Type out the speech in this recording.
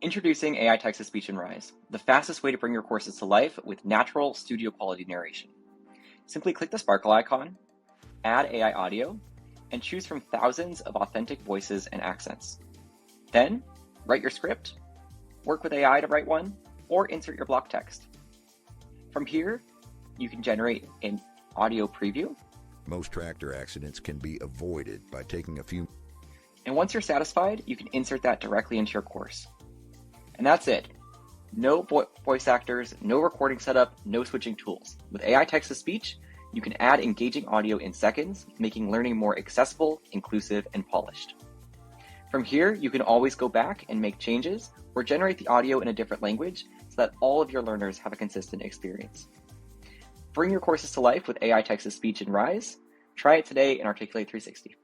Introducing AI text-to-speech in Rise, the fastest way to bring your courses to life with natural, studio-quality narration. Simply click the sparkle icon, add AI audio, and choose from thousands of authentic voices and accents. Then, write your script, work with AI to write one, or insert your block text. From here, you can generate an audio preview. Most tractor accidents can be avoided by taking a few. And once you're satisfied, you can insert that directly into your course. And that's it. No voice actors, no recording setup, no switching tools. With AI text-to-speech, you can add engaging audio in seconds, making learning more accessible, inclusive, and polished. From here, you can always go back and make changes or generate the audio in a different language so that all of your learners have a consistent experience. Bring your courses to life with AI text-to-speech in Rise. Try it today in Articulate 360.